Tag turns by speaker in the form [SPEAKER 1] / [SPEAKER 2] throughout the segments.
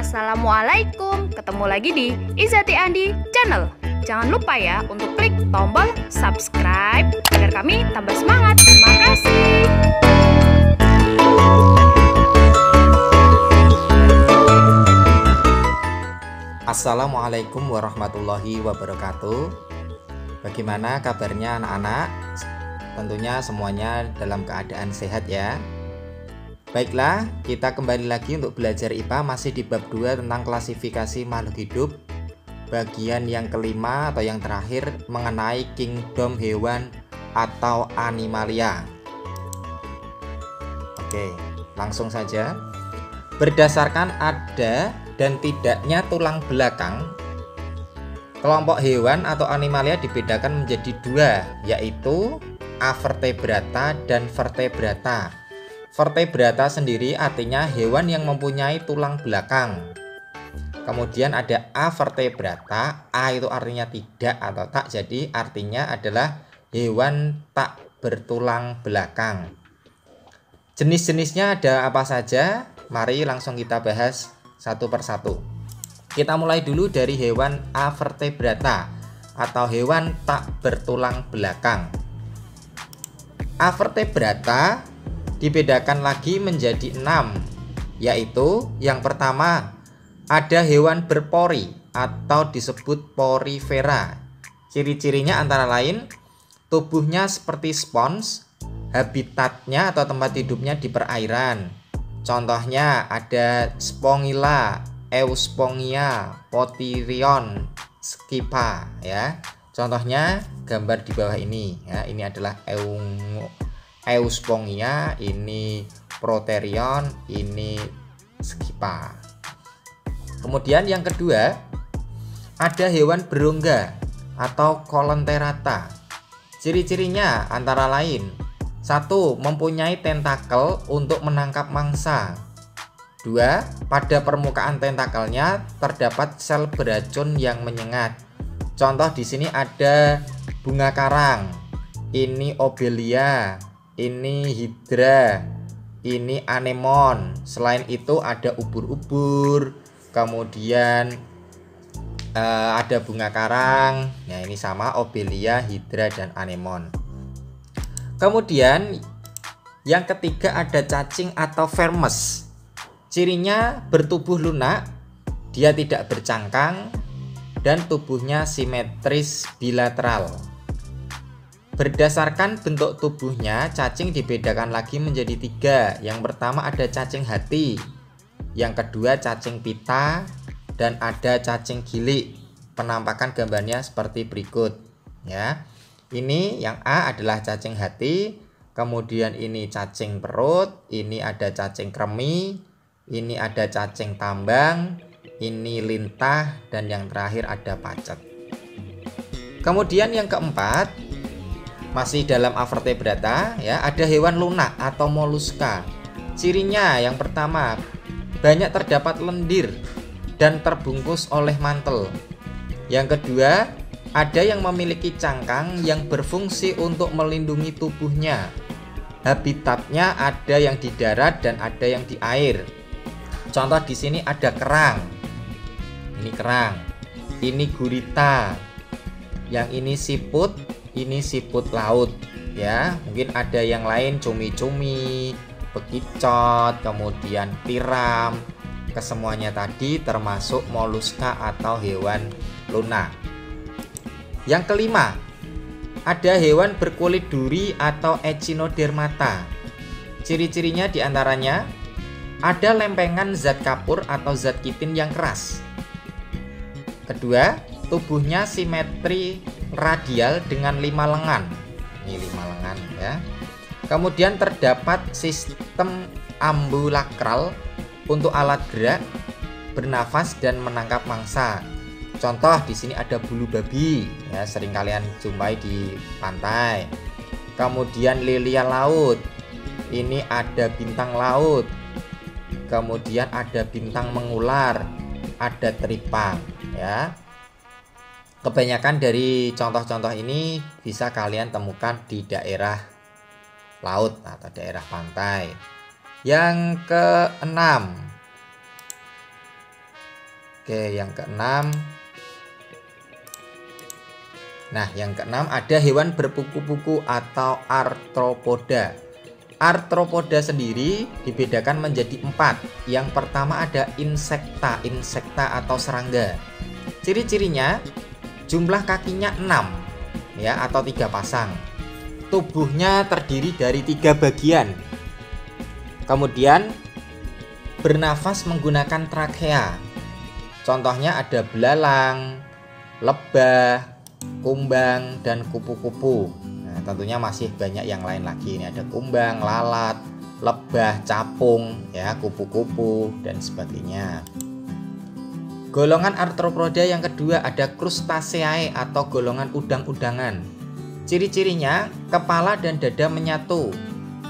[SPEAKER 1] Assalamualaikum, ketemu lagi di Izati Andi Channel. Jangan lupa ya untuk klik tombol subscribe agar kami tambah semangat. Terima kasih.
[SPEAKER 2] Assalamualaikum warahmatullahi wabarakatuh. Bagaimana kabarnya anak-anak? Tentunya semuanya dalam keadaan sehat ya. Baiklah, kita kembali lagi untuk belajar IPA masih di bab 2 tentang klasifikasi makhluk hidup. Bagian yang kelima atau yang terakhir mengenai kingdom hewan atau animalia. Oke, langsung saja. Berdasarkan ada dan tidaknya tulang belakang, kelompok hewan atau animalia dibedakan menjadi dua, yaitu avertebrata dan vertebrata. Vertebrata sendiri artinya hewan yang mempunyai tulang belakang. Kemudian ada avertebrata, A itu artinya tidak atau tak, jadi artinya adalah hewan tak bertulang belakang. Jenis-jenisnya ada apa saja? Mari langsung kita bahas satu persatu. Kita mulai dulu dari hewan avertebrata atau hewan tak bertulang belakang. Avertebrata dibedakan lagi menjadi 6, yaitu yang pertama ada hewan berpori atau disebut porifera. Ciri-cirinya antara lain tubuhnya seperti spons, habitatnya atau tempat hidupnya di perairan. Contohnya ada Spongilla, Euspongia, Potyrion, Scypha ya. Contohnya gambar di bawah ini ya. Ini adalah Euspongia, ini Proterion, ini Scypha. Kemudian yang kedua ada hewan berongga atau Colenterata. Ciri-cirinya antara lain 1. Mempunyai tentakel untuk menangkap mangsa. 2. Pada permukaan tentakelnya terdapat sel beracun yang menyengat. Contoh di sini ada bunga karang, ini Obelia, ini Hydra, ini anemon. Selain itu ada ubur-ubur, kemudian ada bunga karang. Nah, ini sama Obelia, Hydra, dan anemon. Kemudian yang ketiga ada cacing atau vermes. Cirinya bertubuh lunak, dia tidak bercangkang, dan tubuhnya simetris bilateral. Berdasarkan bentuk tubuhnya, cacing dibedakan lagi menjadi 3. Yang pertama ada cacing hati, yang kedua cacing pita, dan ada cacing gilik. Penampakan gambarnya seperti berikut ya. Ini yang A adalah cacing hati, kemudian ini cacing perut, ini ada cacing kremi, ini ada cacing tambang, ini lintah, dan yang terakhir ada pacet. Kemudian yang keempat masih dalam avertebrata ya, ada hewan lunak atau moluska. Cirinya yang pertama banyak terdapat lendir dan terbungkus oleh mantel. Yang kedua ada yang memiliki cangkang yang berfungsi untuk melindungi tubuhnya. Habitatnya ada yang di darat dan ada yang di air. Contoh di sini ada kerang. Ini kerang. Ini gurita. Yang ini siput laut ya. Mungkin ada yang lain cumi-cumi, bekicot, kemudian tiram. Kesemuanya tadi termasuk moluska atau hewan lunak. Yang kelima ada hewan berkulit duri atau echinodermata. Ciri-cirinya diantaranya ada lempengan zat kapur atau zat kitin yang keras. Kedua, tubuhnya simetri radial dengan 5 lengan. Ini 5 lengan ya. Kemudian terdapat sistem ambulakral untuk alat gerak, bernafas, dan menangkap mangsa. Contoh di sini ada bulu babi ya, sering kalian jumpai di pantai. Kemudian lilia laut. Ini ada bintang laut. Kemudian ada bintang mengular, ada teripang ya. Kebanyakan dari contoh-contoh ini bisa kalian temukan di daerah laut atau daerah pantai. Yang keenam Oke, yang keenam. Nah, yang keenam ada hewan berkuku-kuku atau arthropoda. Arthropoda sendiri dibedakan menjadi 4. Yang pertama ada insekta atau serangga. Ciri-cirinya jumlah kakinya 6 ya, atau 3 pasang. Tubuhnya terdiri dari 3 bagian. Kemudian bernafas menggunakan trakea. Contohnya ada belalang, lebah, kumbang, dan kupu-kupu. Nah, tentunya masih banyak yang lain lagi. Ini ada kumbang, lalat, lebah, capung, ya, kupu-kupu, dan sebagainya. Golongan arthropoda yang kedua ada Crustaceae atau golongan udang-udangan. Ciri-cirinya kepala dan dada menyatu.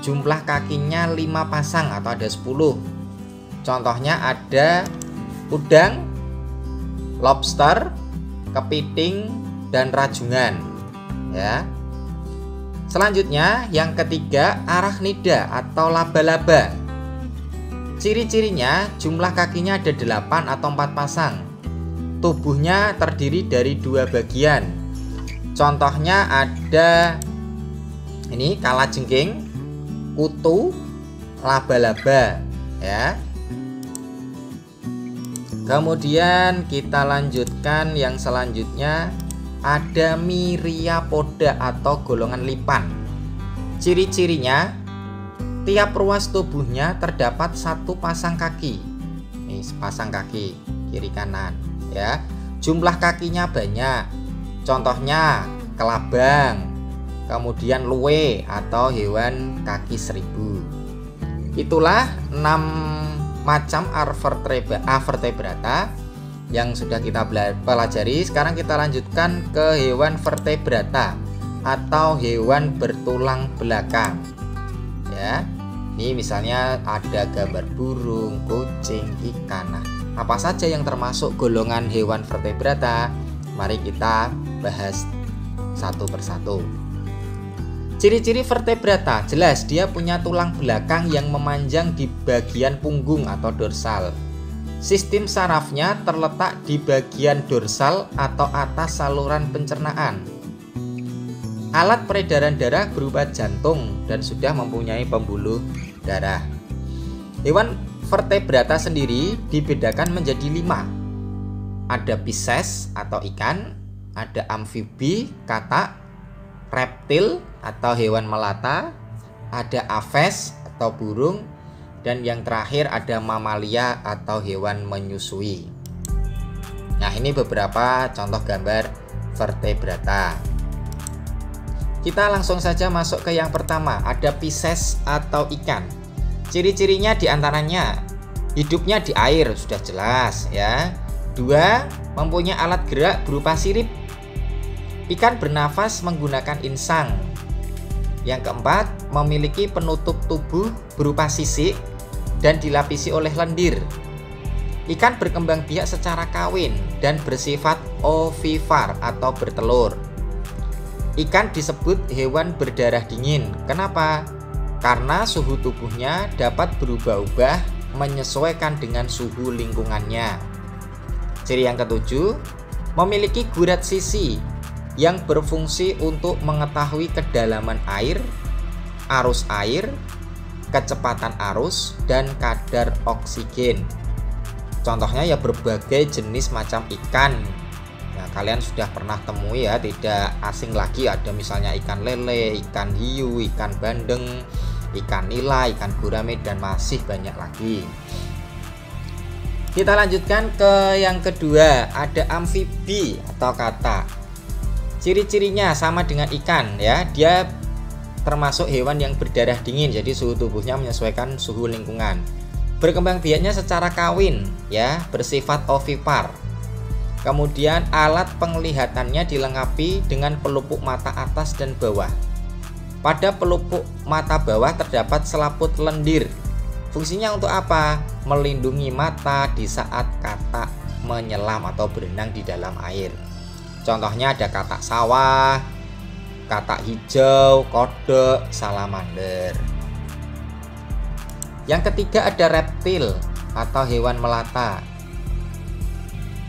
[SPEAKER 2] Jumlah kakinya 5 pasang atau ada 10. Contohnya ada udang, lobster, kepiting, dan rajungan. Ya. Selanjutnya yang ketiga arachnida atau laba-laba. Ciri-cirinya jumlah kakinya ada 8 atau 4 pasang. Tubuhnya terdiri dari 2 bagian. Contohnya ada ini kalajengking, kutu, laba-laba, ya. Kemudian kita lanjutkan yang selanjutnya ada Myriapoda atau golongan lipan. Ciri-cirinya tiap ruas tubuhnya terdapat 1 pasang kaki. Nih, sepasang kaki kiri kanan, ya. Jumlah kakinya banyak. Contohnya kelabang, kemudian luwe atau hewan kaki 1000. Itulah 6 macam avertebrata yang sudah kita pelajari. Sekarang kita lanjutkan ke hewan vertebrata atau hewan bertulang belakang. Ya, ini misalnya ada gambar burung, kucing, ikan. Nah, apa saja yang termasuk golongan hewan vertebrata? Mari kita bahas satu persatu. Ciri-ciri vertebrata jelas dia punya tulang belakang yang memanjang di bagian punggung atau dorsal. Sistem sarafnya terletak di bagian dorsal atau atas saluran pencernaan. Alat peredaran darah berupa jantung dan sudah mempunyai pembuluh darah. Hewan vertebrata sendiri dibedakan menjadi 5. Ada Pisces atau ikan, ada amfibi, katak, reptil atau hewan melata, ada aves atau burung, dan yang terakhir ada mamalia atau hewan menyusui. Nah, ini beberapa contoh gambar vertebrata. Kita langsung saja masuk ke yang pertama, ada Pisces atau ikan. Ciri-cirinya diantaranya hidupnya di air, sudah jelas ya. 2. Mempunyai alat gerak berupa sirip. Ikan bernafas menggunakan insang. Yang keempat, memiliki penutup tubuh berupa sisik dan dilapisi oleh lendir. Ikan berkembang biak secara kawin dan bersifat ovipar atau bertelur. Ikan disebut hewan berdarah dingin. Kenapa? Karena suhu tubuhnya dapat berubah-ubah menyesuaikan dengan suhu lingkungannya. Ciri yang ketujuh, memiliki gurat sisi yang berfungsi untuk mengetahui kedalaman air, arus air, kecepatan arus, dan kadar oksigen. Contohnya ya berbagai jenis macam ikan. Nah, kalian sudah pernah temui ya, tidak asing lagi, ada misalnya ikan lele, ikan hiu, ikan bandeng, ikan nila, ikan gurame, dan masih banyak lagi. Kita lanjutkan ke yang kedua, ada amfibi atau katak. Ciri-cirinya sama dengan ikan ya, dia termasuk hewan yang berdarah dingin, jadi suhu tubuhnya menyesuaikan suhu lingkungan. Berkembang biaknya secara kawin ya, bersifat ovipar. Kemudian alat penglihatannya dilengkapi dengan pelupuk mata atas dan bawah. Pada pelupuk mata bawah terdapat selaput lendir. Fungsinya untuk apa? Melindungi mata di saat katak menyelam atau berenang di dalam air. Contohnya ada katak sawah, katak hijau, kodok, salamander. Yang ketiga ada reptil atau hewan melata.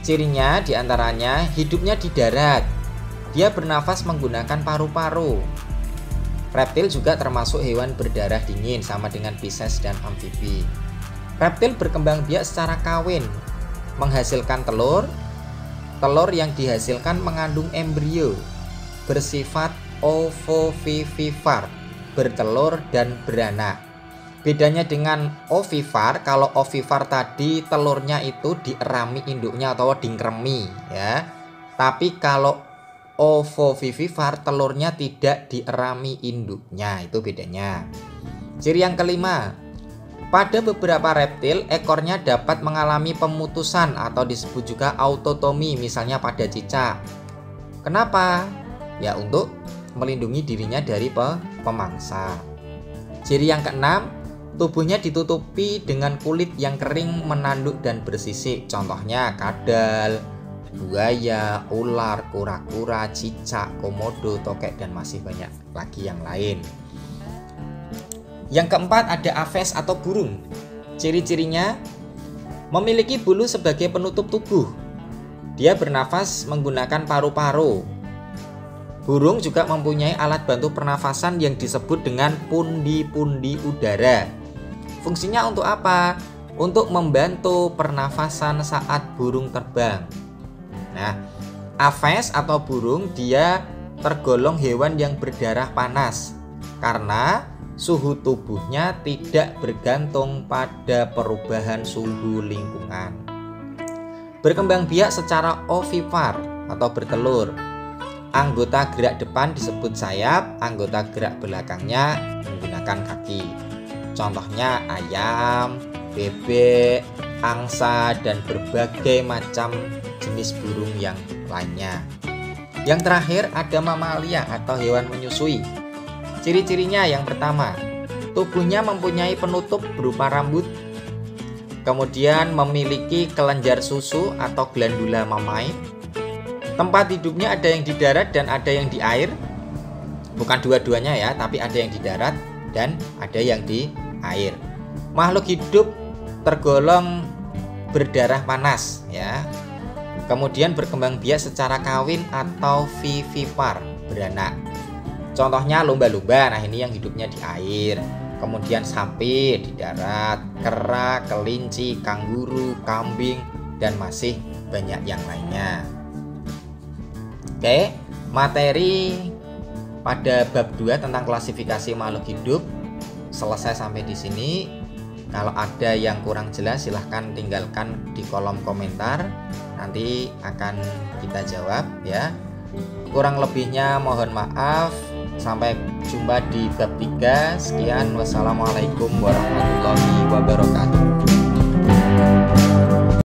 [SPEAKER 2] Cirinya diantaranya hidupnya di darat. Dia bernafas menggunakan paru-paru. Reptil juga termasuk hewan berdarah dingin sama dengan Pisces dan amfibi. Reptil berkembang biak secara kawin, menghasilkan telur. Telur yang dihasilkan mengandung embrio, bersifat ovovivipar, bertelur dan beranak. Bedanya dengan ovipar, kalau ovipar tadi telurnya itu dierami induknya atau dingkremi ya. Tapi kalau ovovivipar telurnya tidak dierami induknya, itu bedanya. Ciri yang kelima, pada beberapa reptil ekornya dapat mengalami pemutusan atau disebut juga autotomi, misalnya pada cicak. Kenapa? Ya untuk melindungi dirinya dari pemangsa. Ciri yang keenam, tubuhnya ditutupi dengan kulit yang kering, menanduk dan bersisik. Contohnya kadal, buaya, ular, kura-kura, cicak, komodo, tokek dan masih banyak lagi yang lain. Yang keempat ada aves atau burung. Ciri-cirinya memiliki bulu sebagai penutup tubuh. Dia bernafas menggunakan paru-paru. Burung juga mempunyai alat bantu pernafasan yang disebut dengan pundi-pundi udara. Fungsinya untuk apa? Untuk membantu pernafasan saat burung terbang. Nah, aves atau burung dia tergolong hewan yang berdarah panas karena suhu tubuhnya tidak bergantung pada perubahan suhu lingkungan. Berkembang biak secara ovipar atau bertelur. Anggota gerak depan disebut sayap, anggota gerak belakangnya menggunakan kaki. Contohnya ayam, bebek, angsa, dan berbagai macam jenis burung yang lainnya. Yang terakhir ada mamalia atau hewan menyusui. Ciri-cirinya yang pertama, tubuhnya mempunyai penutup berupa rambut, kemudian memiliki kelenjar susu atau glandula mammae. Tempat hidupnya ada yang di darat dan ada yang di air. Bukan dua-duanya ya, tapi ada yang di darat dan ada yang di air. Makhluk hidup tergolong berdarah panas ya. Kemudian berkembang biak secara kawin atau vivipar, beranak. Contohnya lumba-lumba, nah ini yang hidupnya di air. Kemudian sapi di darat, kera, kelinci, kanguru, kambing, dan masih banyak yang lainnya. Oke, materi pada bab 2 tentang klasifikasi makhluk hidup selesai sampai di sini. Kalau ada yang kurang jelas silahkan tinggalkan di kolom komentar, nanti akan kita jawab ya. Kurang lebihnya mohon maaf. Sampai jumpa di bab 3. Sekian, wassalamualaikum warahmatullahi wabarakatuh.